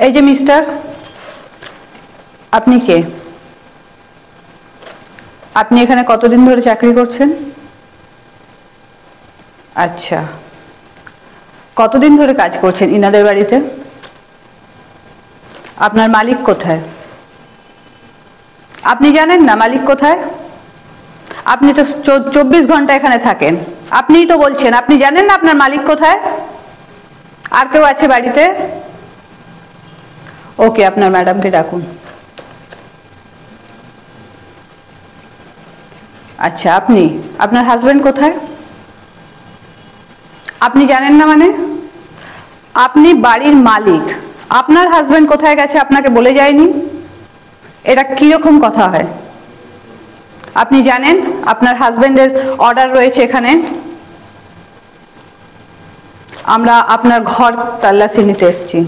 এই যে মিস্টার, আপনি কে? আপনি এখানে কতদিন ধরে চাকরি করছেন? আচ্ছা, কতদিন ধরে কাজ করছেন ইনাদের বাড়িতে? আপনার মালিক কোথায়? আপনি জানেন না মালিক কোথায়? আপনি তো 24 ঘন্টা এখানে থাকেন, আপনিই তো বলছেন আপনি জানেন না আপনার মালিক কোথায়। আর কেউ আছে বাড়িতে? ওকে, আপনার ম্যাডামকে ডাকুন। আচ্ছা, আপনার হাজবেন্ড কোথায়? আপনি জানেন না মানে? আপনি বাড়ির মালিক, আপনার হাজবেন্ড কোথায় গেছে আপনাকে বলে যায়নি? এটা কিরকম কথা হয়? আপনি জানেন আপনার হাজবেন্ডের অর্ডার রয়েছে এখানে, আমরা আপনার ঘর তল্লাশি নিতে এসেছি,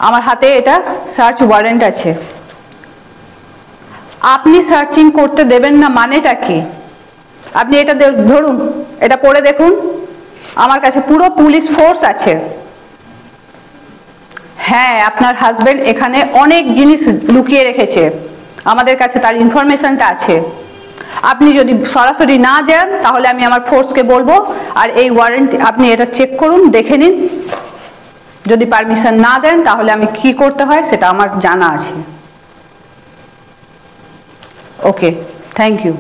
আমার হাতে এটা সার্চ ওয়ারেন্ট আছে। আপনি সার্চিং করতে দেবেন না মানেটা কি? আপনি এটা ধরুন, এটা পড়ে দেখুন, আমার কাছে পুরো পুলিশ ফোর্স আছে। হ্যাঁ, আপনার হাজবেন্ড এখানে অনেক জিনিস লুকিয়ে রেখেছে, আমাদের কাছে তার ইনফরমেশনটা আছে। আপনি যদি সরাসরি না যান তাহলে আমি আমার ফোর্সকে বলবো, আর এই ওয়ারেন্ট আপনি এটা চেক করুন, দেখে নিন। যদি পারমিশন না দেন তাহলে আমি কি করতে হয় সেটা আমার জানা আছে। ওকে, থ্যাংক ইউ।